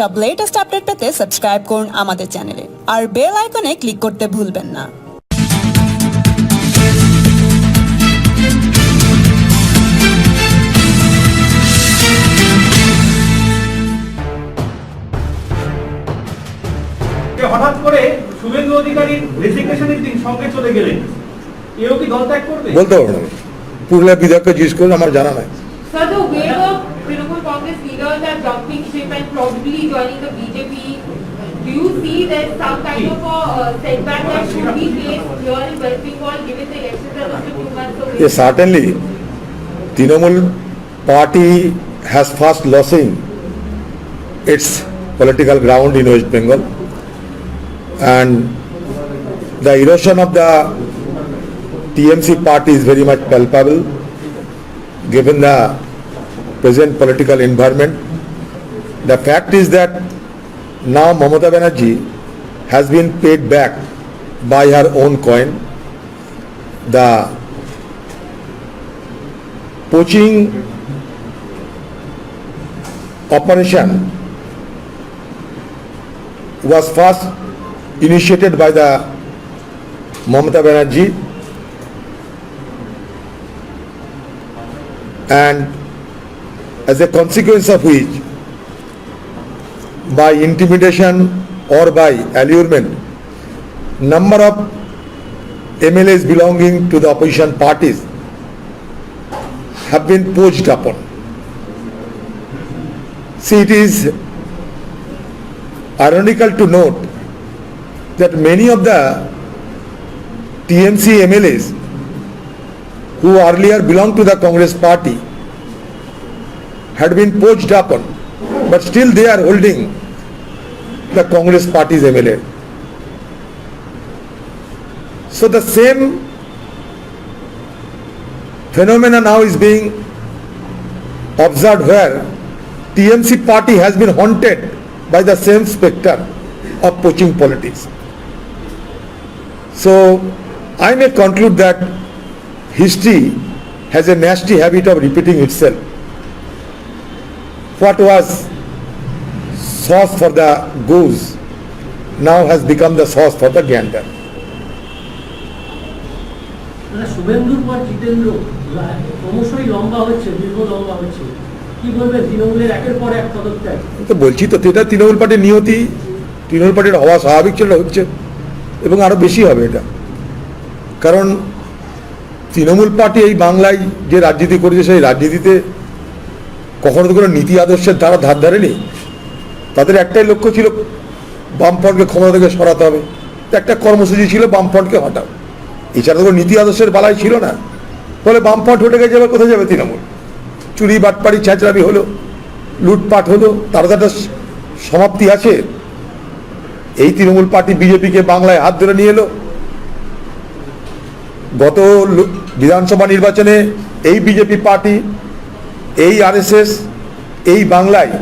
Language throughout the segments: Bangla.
সব লেটেস্ট আপডেট পেতে সাবস্ক্রাইব করুন আমাদের চ্যানেলে আর বেল আইকনে ক্লিক করতে ভুলবেন না। হঠাৎ করে শুভেন্দু অধিকারীর রেজিগনেশনের দিন সঙ্গে চলে গেলেন, এও কি দল ত্যাগ করবে? বলতে পারবো না, পুরুলিয়া বিধায়ককে জিজ্ঞেস করলে আমার জানা নাই। Sir, the way the Trinamool Congress leaders are jumping ship and probably joining the BJP, do you see there's some kind of a setback that should be faced here in West Bengal given the elections are just 2 months away? Yes, certainly, Trinamool party has fast losing its political ground in West Bengal, and the erosion of the TMC party is very much palpable given the present political environment. The fact is that now Mamata Banerjee has been paid back by her own coin. The poaching operation was first initiated by the Mamata Banerjee, and as a consequence of which, by intimidation or by allurement, number of MLAs belonging to the opposition parties have been poached upon. See, it is ironical to note that many of the TMC MLAs who earlier belonged to the Congress party had been poached upon, but still they are holding the Congress party's MLA. So the same phenomena now is being observed where TMC party has been haunted by the same spectre of poaching politics. So I may conclude that history has a nasty habit of repeating itself. What was sauce for the goose now has become the sauce for the gander. শুভেন্দুর পর জিতেন্দ্র ক্রমশই লম্বা হচ্ছে, দীর্ঘ লম্বা হচ্ছে, কি বলবেন তৃণমূলের একের পর এক পদত্যাগ? তো বলছি তো, এটা তৃণমূল পার্টির নিয়তি, তৃণমূল পার্টির হওয়া স্বাভাবিক ছিল, হচ্ছে এবং আরো বেশি হবে এটা। কারণ তৃণমূল পার্টি এই বাংলায় যে রাজনীতি করেছে সেই রাজনীতিতে কখনো তো কোনো নীতি আদর্শের দ্বারা ধার ধারেনি। তাদের একটাই লক্ষ্য ছিল বামফ্রন্টকে ক্ষমতা থেকে সরাতে হবে, একটা কর্মসূচি ছিল বামফ্রন্টকে হটাও, এছাড়া তো কোনো নীতি আদর্শের বালাই ছিল না। ফলে বামফ্রন্ট হটে গেছে, এবার কোথায় যাবে তৃণমূল? চুরি বাটপাড়ি ছ্যাঁচড়ামি হলো, লুটপাট হলো, তার তো একটা সমাপ্তি আছে। এই তৃণমূল পার্টি বিজেপিকে বাংলায় হাত ধরে নিয়ে এলো। গত বিধানসভা নির্বাচনে এই বিজেপি পার্টি, এই আরএসএস এই বাংলায়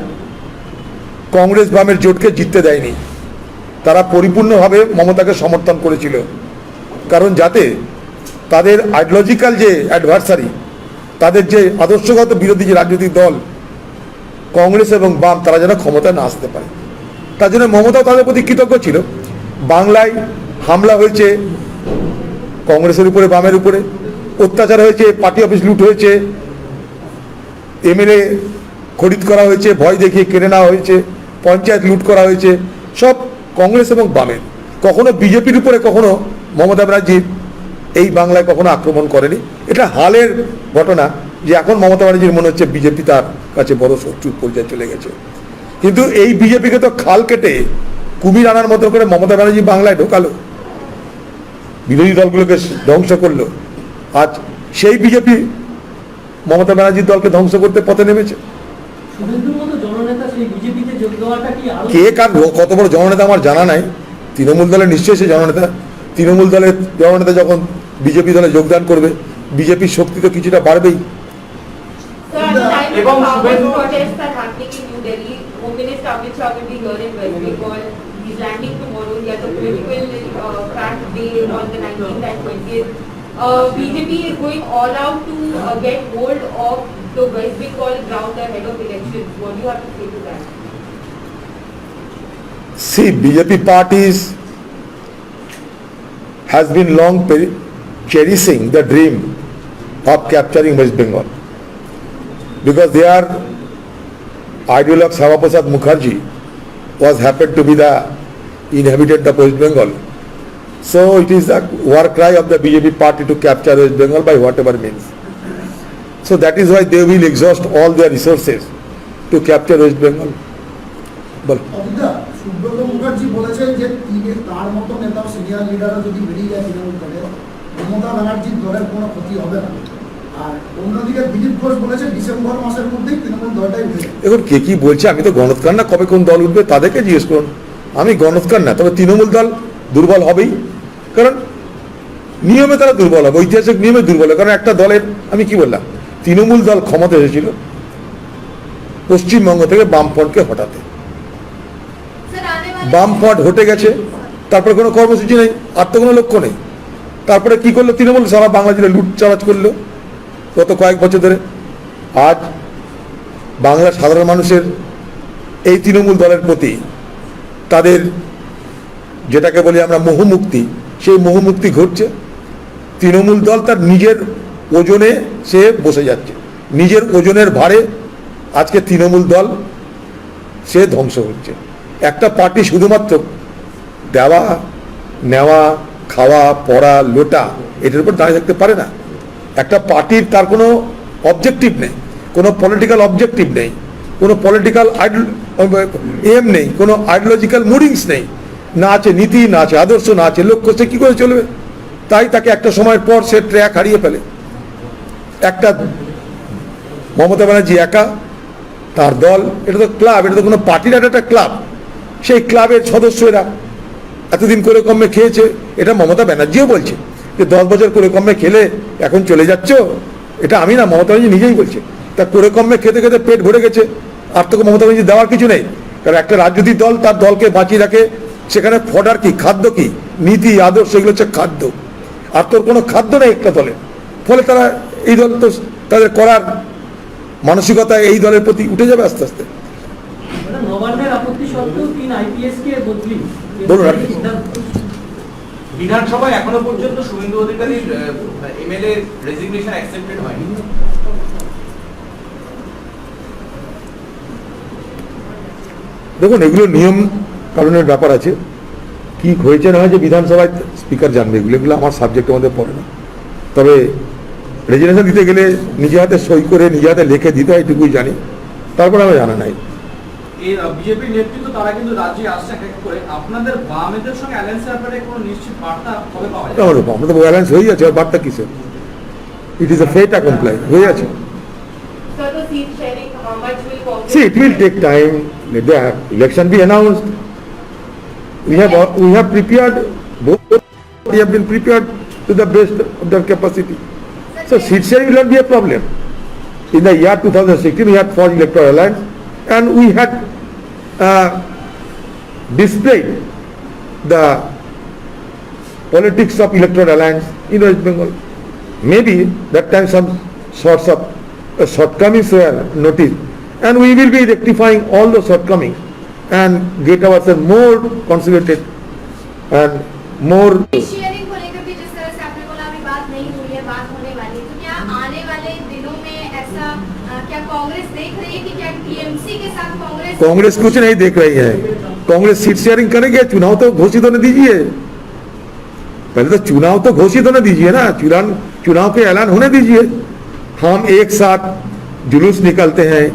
কংগ্রেস বামের জোটকে জিততে দেয়নি। তারা পরিপূর্ণভাবে মমতাকে সমর্থন করেছিল, কারণ যাতে তাদের আইডিওলজিক্যাল যে অ্যাডভার্সারি, তাদের যে আদর্শগত বিরোধী যে রাজনৈতিক দল কংগ্রেস এবং বাম, তারা যেন ক্ষমতায় না আসতে পারে। তার জন্য মমতাও তাদের প্রতি কৃতজ্ঞ ছিল। বাংলায় হামলা হয়েছে কংগ্রেসের উপরে, বামের উপরে অত্যাচার হয়েছে, পার্টি অফিস লুট হয়েছে, এমএলএ খরিদ করা হয়েছে, ভয় দেখিয়ে কেড়ে নেওয়া হয়েছে, পঞ্চায়েত লুট করা হয়েছে, সব কংগ্রেস এবং বামের। কখনো বিজেপির উপরে, কখনো মমতা ব্যানার্জির এই বাংলায় কখনো আক্রমণ করেনি। এটা হালের ঘটনা যে এখন মমতা ব্যানার্জির মনে হচ্ছে বিজেপি তার কাছে বড় শত্রুর পর্যায়ে চলে গেছে। কিন্তু এই বিজেপিকে তো খাল কেটে কুমির আনার মতো করে মমতা ব্যানার্জি বাংলায় ঢোকালো, বিরোধী দলগুলোকে ধ্বংস করলো। আজ সেই বিজেপি মমতা ব্যানার্জির দলকে ধ্বংস করতে পথে নেমেছে। কে কার কত বড় জননেতা আমার জানা নাই। তৃণমূল দলের নিশ্চয়ই সে জননেতা। তৃণমূল দলের জননেতা যখন বিজেপি দলে যোগদান করবে, বিজেপির শক্তি তো কিছুটা বাড়বেই। এবং protests are happening in New Delhi. Home Minister Amit Shah will be here in West Bengal. He's landing tomorrow. He has a political fact day on the 19th and 20th. BJP is going all out to get hold of the West Bengal ground ahead of elections. What do you have to say to that? See, BJP parties has been long cherishing the dream of capturing West Bengal, because their ideologue Shyamaa Prasad Mukherjee was happened to be the inhabitant of West Bengal. So it is the war cry of the BJP party to capture West Bengal by whatever means. So that is why they will exhaust all their resources to capture West Bengal. বল। অবিদা, সুব্রত মুখার্জি বলেছেন যে তিনি তার মতো নেতা সিনিয়র লিডাররা যদি বেরিয়ে যায় তৃণমূল দলে, মমতা ব্যানার্জির দলের কোনো ক্ষতি হবে না। আর অন্যদিকে দিলীপ ঘোষ বলেছে ডিসেম্বর মাসের মধ্যেই তৃণমূল দলটাই উঠে যাবে। এখন কে কি বলছে, আমি তো গণৎকার না, কবে কোন দল উঠবে তাদেরকে জিজ্ঞেস করুন। আমি গণৎকার না, তবে তৃণমূল দল দুর্বল হবেই, কারণ নিয়মে তারা দুর্বল হবে, ঐতিহাসিক নিয়মে দুর্বল হবে। কারণ একটা দলের, আমি কি বললাম, তৃণমূল দল ক্ষমতা এসেছিল পশ্চিমবঙ্গ থেকে বামফ্রন্টকে হটাতে, বামফ্রন্ট হটে গেছে, তারপরে কোনো কর্মসূচি নেই, আর তো কোনো লক্ষ্য নেই। তারপরে কি করলো তৃণমূল, সারা বাংলা জুড়ে লুটচারাজ করলো গত কয়েক বছর ধরে। আজ বাংলার সাধারণ মানুষের এই তৃণমূল দলের প্রতি তাদের যেটাকে বলি আমরা মোহমুক্তি, সেই মোহমুক্তি ঘটছে। তৃণমূল দল তার নিজের ওজনে সে বসে যাচ্ছে, নিজের ওজনের ভারে আজকে তৃণমূল দল সে ধ্বংস হচ্ছে। একটা পার্টি শুধুমাত্র দেওয়া নেওয়া খাওয়া পড়া লোটা এটার উপর দাঁড়িয়ে থাকতে পারে না। একটা পার্টির তার কোনো অবজেক্টিভ নেই, কোনো পলিটিক্যাল অবজেক্টিভ নেই, কোনো পলিটিক্যাল এম নেই, কোনো আইডিওলজিক্যাল মুডিংস নেই, না আছে নীতি, না আছে আদর্শ, না আছে লক্ষ্য, সে কী করে চলবে? তাই তাকে একটা সময়ের পর সে ট্র্যাক হারিয়ে ফেলে। একটা মমতা ব্যানার্জি একা, তার দল, এটা তো ক্লাব, এটা তো কোনো পার্টির একটা ক্লাব। সেই ক্লাবের সদস্যরা এতদিন করে কমে খেয়েছে, এটা মমতা ব্যানার্জিও বলছে যে 10 বছর করে কমে খেলে এখন চলে যাচ্ছ। এটা আমি না, মমতা ব্যানার্জি নিজেই বলছে। তা করে কমে খেতে খেতে পেট ভরে গেছে, আর তোকে মমতা ব্যানার্জি দেওয়ার কিছু নেই। কারণ একটা রাজনৈতিক দল তার দলকে বাঁচিয়ে রাখে, সেখানে ফডার কি, খাদ্য কি, নীতি আদর্শ, এগুলো হচ্ছে খাদ্য। আর তোর কোনো খাদ্য নেই একটা দলের, ফলে তারা এই দল তো তাদের করার মানসিকতা এই দলের প্রতি উঠে যাবে আস্তে আস্তে। নবান্নের আপত্তি সত্ত্বেও 3 IPS কে বদলি বলুন আপনি। বিধানসভায় এখনো পর্যন্ত শুভেন্দু অধিকারীর এমএলএ রেজিগনেশন অ্যাকসেপ্টেড হয়নি। দেখুন, এগুলো নিয়ম কানুনের ব্যাপার আছে, কি হয়েছে না হয়েছে বিধানসভায় স্পিকার জানবে, এগুলো আমার সাবজেক্টের মধ্যে পড়ে না। তবে রেজিগনেশন দিতে গেলে নিজে হাতে সই করে নিজে হাতে লিখে দিতে হয়, এটুকুই জানি, তারপরে আমার জানা নাই। এই বিজেপির নেতৃত্ব তারা কিন্তু রাজ্যে আসছে এক এক করে, আপনাদের বামেদের সঙ্গে অ্যালায়েন্সের ব্যাপারে কোনো নিশ্চিত বার্তা কবে পাওয়া যাবে? আমরা তো ব্যালেন্স হয়ে যাচ্ছে, আর বার্তা কিসের? ইট ইজ এ ফেট অ্যাকমপ্লাই, হয়ে আছে। Sir, the seat sharing, how much will Congress? See, it will take time. Let the election be announced. We have prepared, both we have been prepared to the best of their capacity. So seat sharing will not be a problem. In the year 2016, we had 4 electoral alliance, and we had displayed the politics of electoral alliance in West Bengal. Maybe that time some sorts of shortcomings were noticed, and we will be rectifying all the shortcomings and get ourselves more consolidated and more. Sharing को लेकर भी जिस तरह से आपने बोला अभी बात नहीं हुई है, बात होने वाली है, तो क्या आने वाले दिनों में ऐसा क्या कांग्रेस देख रही है कि क्या टीएमसी के साथ कांग्रेस कुछ नहीं देख रही है। कांग्रेस सीट शेयरिंग करेंगे, चुनाव तो घोषित होने दीजिए, पहले तो चुनाव तो घोषित होने दीजिए ना, चुनाव के ऐलान होने दीजिए। हम एक साथ जुलूस निकलते हैं,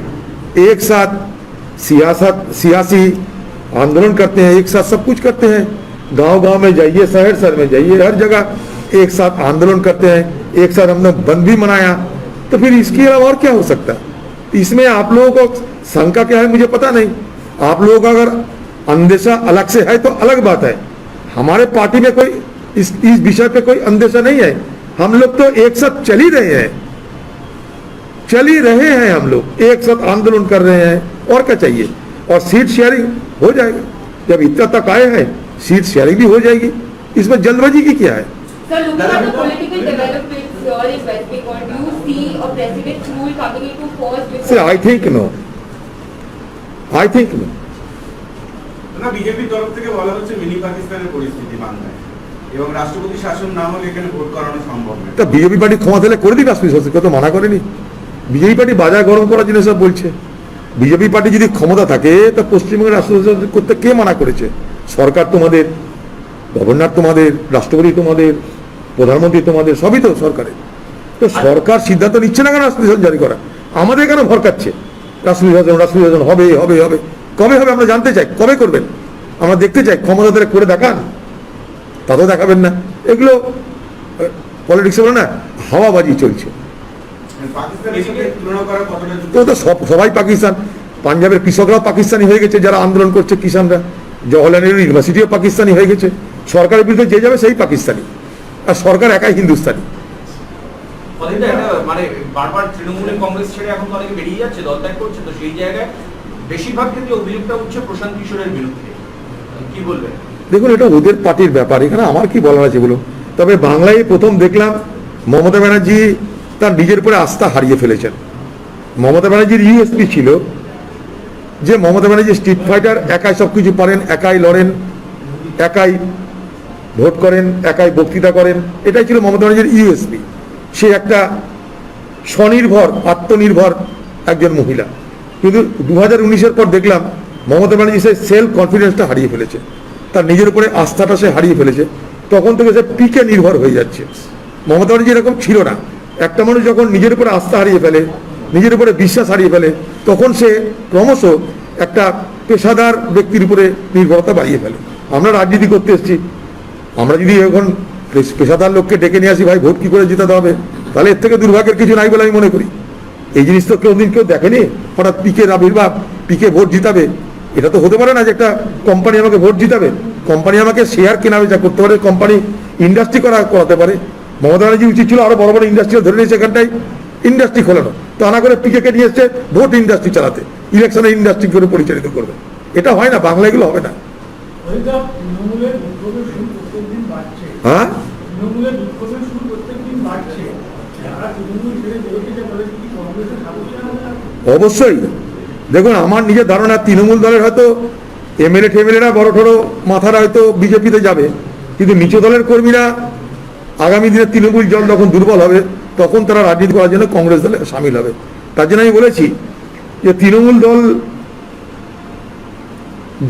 एक साथ सियासी आंदोलन करते हैं, एक साथ सब कुछ करते हैं, गांव-गांव में जाइए, शहर में जाइए, हर जगह एक साथ आंदोलन करते हैं, एक साथ हमने बंद भी मनाया, तो फिर इसके अलावा और क्या हो सकता है? इसमें आप लोगों को शंका क्या है मुझे पता नहीं। आप लोगों का अगर अंदेशा अलग से है तो अलग बात है, हमारे पार्टी में कोई इस विषय पे कोई अंदेशा नहीं है। हम लोग तो एक साथ चल ही रहे हैं हम लोग एक साथ आंदोलन कर रहे हैं, और क्या चाहिए? और सीट शेयरिंग हो जाएगा, जब इतना तक आए हैं सीट शेयरिंग भी हो जाएगी, इसमें जल्दबाजी की क्या है? Sir, looking at the political developments here in West Bengal, do you see a president's rule coming into force before? See, I think no. না, বিজেপির তরফ থেকে বলা হচ্ছে মিনি পাকিস্তানের পরিস্থিতি বাংলায় এবং রাষ্ট্রপতি শাসন না হলে এখানে ভোট করানো সম্ভব নয়। তা বিজেপি পার্টি ক্ষমতা হলে করে দিবে রাষ্ট্রপতি শাসন, কেউ তো মানা করেনি। বিজেপি পার্টি বাজার গরম করার জন্য সব বলছে। বিজেপি পার্টি যদি ক্ষমতা থাকে তা পশ্চিমবঙ্গের রাষ্ট্রপতি শাসন করতে কে মানা করেছে? সরকার তোমাদের, গভর্নর তোমাদের, রাষ্ট্রপতি তোমাদের, প্রধানমন্ত্রী তোমাদের, সবই তো সরকারের। তো সরকার সিদ্ধান্ত নিচ্ছে না কেন রাষ্ট্রপতি শাসন জারি করা? আমাদের কেন ভরকাচ্ছে রাষ্ট্রপতি শাসন হবে হবে হবে? কবে হবে আমরা জানতে চাই, কবে করবেন আমরা দেখতে চাই। ক্ষমতা ধরে করে দেখান, তা তো দেখাবেন না। এগুলো পলিটিক্সে বলে না, হাওয়াবাজি চলছে। পাকিস্তানের সাথে তুলনা করা কতটা তো তো সবাই পাকিস্তান। পাঞ্জাবের কৃষকরাও পাকিস্তানি হয়ে গেছে, যারা আন্দোলন করছে কিষানরা। জওহরলাল নেহরু ইউনিভার্সিটিও পাকিস্তানি হয়ে গেছে। সরকারের বিরুদ্ধে যে যাবে সেই পাকিস্তানি, আর সরকার একাই হিন্দুস্তানি। অনেকটা এটা মানে বারবার তৃণমূলের কংগ্রেস ছেড়ে এখন তো অনেকে বেরিয়ে যাচ্ছে, দলত্যাগ করছে, তো সেই জায়গায় বেশিরভাগ ক্ষেত্রে অভিযোগটা উঠছে প্রশান্ত কিশোরের বিরুদ্ধে, কি বলবেন? দেখুন, এটা ওদের পার্টির ব্যাপার, এখানে আমার কি বলার আছে বলুন। তবে বাংলায় প্রথম দেখলাম মমতা ব্যানার্জি তার নিজের উপরে আস্থা হারিয়ে ফেলেছেন। মমতা ব্যানার্জির ইউএসপি ছিল যে মমতা ব্যানার্জি স্ট্রিট ফাইটার, একাই সব কিছু পারেন, একাই লড়েন, একাই ভোট করেন, একাই বক্তৃতা করেন। এটাই ছিল মমতা ব্যানার্জির ইউএসপি। সে একটা স্বনির্ভর, আত্মনির্ভর একজন মহিলা। কিন্তু 2019-এর পর দেখলাম মমতা ব্যানার্জি সে সেলফ কনফিডেন্সটা হারিয়ে ফেলেছে, তার নিজের উপরে আস্থাটা সে হারিয়ে ফেলেছে। তখন থেকে সে পিকে নির্ভর হয়ে যাচ্ছে। মমতা ব্যানার্জি এরকম ছিল না। একটা মানুষ যখন নিজের উপরে আস্থা হারিয়ে ফেলে, নিজের উপরে বিশ্বাস হারিয়ে ফেলে, তখন সে ক্রমশ একটা পেশাদার ব্যক্তির উপরে নির্ভরতা বাড়িয়ে ফেলে। আমরা রাজনীতি করতে এসেছি, আমরা যদি এখন পেশাদার লোককে ডেকে নিয়ে আসি, ভাই ভোট কি করে জিতাতে হবে, তাহলে এর থেকে দুর্ভাগ্যের কিছু নাই বলে আমি মনে করি। এই জিনিস তো কেউ দেখেনি, হঠাৎ পিকের আবির্ভাব, পিকে ভোট জিতাবে। এটা তো হতে পারে না যে একটা কোম্পানি আমাকে ভোট জিতাবে। কোম্পানি আমাকে শেয়ার কেনা বেচা করতে পারে, কোম্পানি ইন্ডাস্ট্রি করাতে পারে। মমতা ব্যানার্জি উচিত ছিল আরো বড় বড় ইন্ডাস্ট্রি ধরে নিয়েছে, এখানটাই ইন্ডাস্ট্রি খোলানো। তা না করে পিকে নিয়ে এসছে ভোট ইন্ডাস্ট্রি চালাতে, ইলেকশনে ইন্ডাস্ট্রি করে পরিচালিত করবে। এটা হয় না, বাংলা এগুলো হবে না। তৃণমূলের প্রদর্শন প্রত্যেকদিন বাড়ছে, হ্যাঁ, তৃণমূলের প্রদর্শন প্রত্যেকদিন বাড়ছে। যারা তৃণমূল ছেড়ে বেরোতে বলে কি কংগ্রেসের সাথে অবশ্যই। দেখুন, আমার নিজের ধারণা তৃণমূল দলের হয়তো এমএলএ টেমএলএরা বড় ঠড়ো মাথারা হয়তো বিজেপিতে যাবে, কিন্তু নিচু দলের কর্মীরা আগামী দিনে তৃণমূল দল যখন দুর্বল হবে তখন তারা রাজনীতি করার জন্য কংগ্রেস দলে সামিল হবে। তার জন্য আমি বলেছি যে তৃণমূল দল,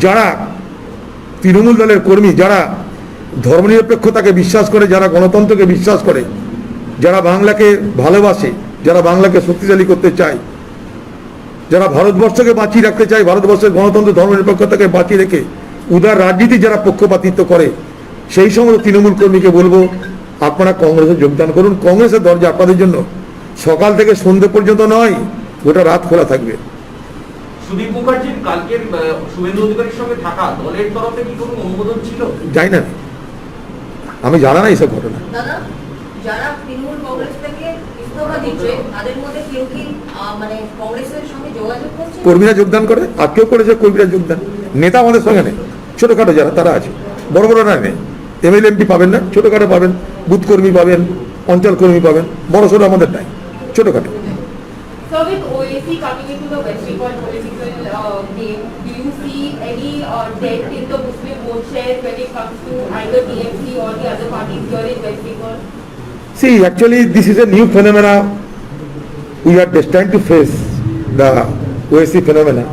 যারা তৃণমূল দলের কর্মী, যারা ধর্মনিরপেক্ষতাকে বিশ্বাস করে, যারা গণতন্ত্রকে বিশ্বাস করে, যারা বাংলাকে ভালোবাসে, যারা বাংলাকে শক্তিশালী করতে চায়, যারা ভারতবর্ষকে বাঁচিয়ে রাখতে চায়, ভারতবর্ষের গণতন্ত্র ধর্মনিরপেক্ষতাকে বাঁচিয়ে রেখে উদার রাজনীতি যারা পক্ষপাতিত্ব করে, সেই সমস্ত তৃণমূল কর্মীকে বলবো আপনারা কংগ্রেসে যোগদান করুন। কংগ্রেসের দরজা আপনাদের জন্য সকাল থেকে সন্ধ্যে পর্যন্ত নয়, গোটা রাত খোলা থাকবে। সুদীপ মুখার্জির কালকের শুভেন্দু অধিকারীর সঙ্গে থাকা দলের তরফে কি কোনো অনুমোদন ছিল? যাই না, আমি জানা না এইসব ঘটনা। দাদা, যারা তৃণমূল কংগ্রেস থেকে ইস্তফা দিচ্ছে তাদের মধ্যে কেউ কি মানে কংগ্রেসের সঙ্গে যোগাযোগ করছে? কর্মীরা যোগদান করে, আর কেউ করেছে কর্মীরা যোগদান। নেতা আমাদের সঙ্গে নেই, ছোটখাটো যারা তারা আছে, বড় বড়রা নেই। এমএলএ এমপি পাবেন না, ছোটখাটো পাবেন, বুথ কর্মী পাবেন, অঞ্চল কর্মী পাবেন, বড় সড়ো আমাদের নাই, ছোটখাটো। So with OAC coming into the West Bengal political game, do you see any dent in the Muslim vote share when it comes to either TMC or the other parties here in West Bengal? See, actually this is a new phenomena. We are destined to face the OAC phenomena,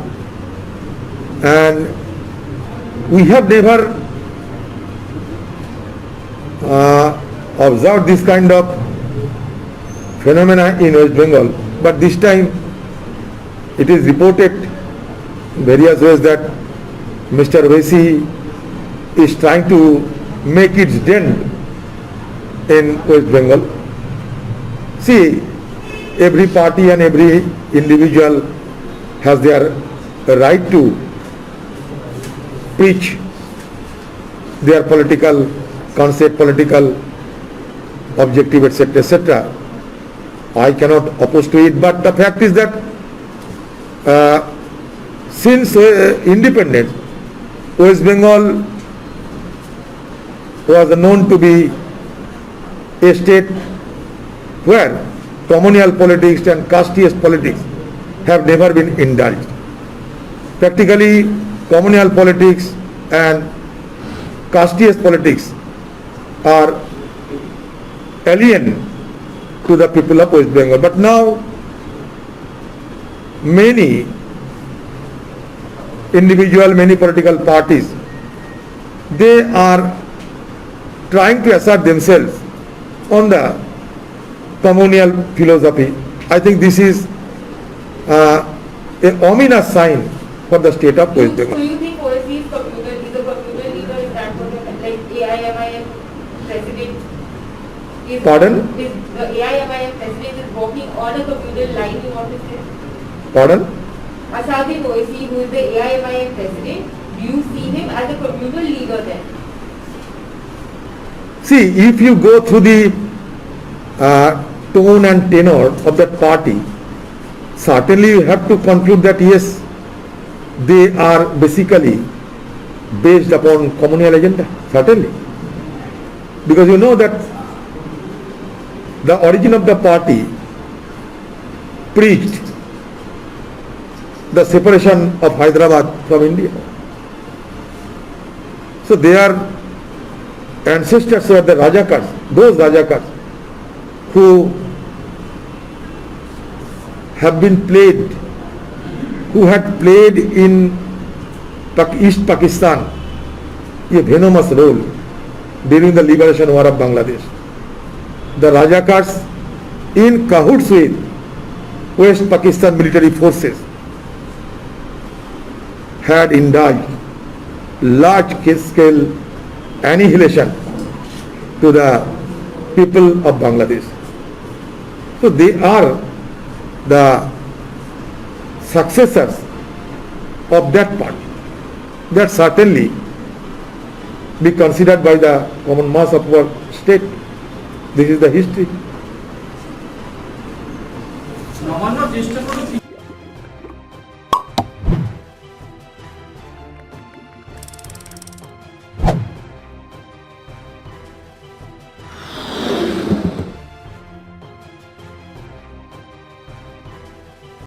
and we have never observed this kind of phenomena in West Bengal, but this time it is reported various ways that Mr. OAC is trying to make its dent in West Bengal. See, every party and every individual has their right to preach their political concept, political objective, etc., etc. I cannot oppose to it, but the fact is that since independence, West Bengal was known to be a state where communal politics and casteist politics have never been indulged. Practically, communal politics and casteist politics are alien to the people of West Bengal. But now many many political parties, they are trying to assert themselves on the communal philosophy. I think this is an ominous sign for the state of West So Bengal. you think OSC is computer leader? Is that what you're like AIMIM president? Pardon? Is the AIMIM president is walking on a computer line, you want to say? Pardon? Asadin Owaisi, who is the AIMIM president, do you see him as a communal leader then? See, if you go through the tone and tenor of that party, certainly you have to conclude that yes, they are basically based upon communal agenda, certainly. Because you know that the origin of the party preached the separation of Hyderabad from India. So their ancestors were the Rajakas, those Rajakas who have been played, who had played in East Pakistan a venomous role during the liberation war of Bangladesh. The Rajakas in cahoots with West Pakistan military forces had indulged large-scale annihilation to the people of Bangladesh. So they are the successors of that party. That certainly be considered by the common mass of our state. This is the history. Nabanna চেষ্টা করে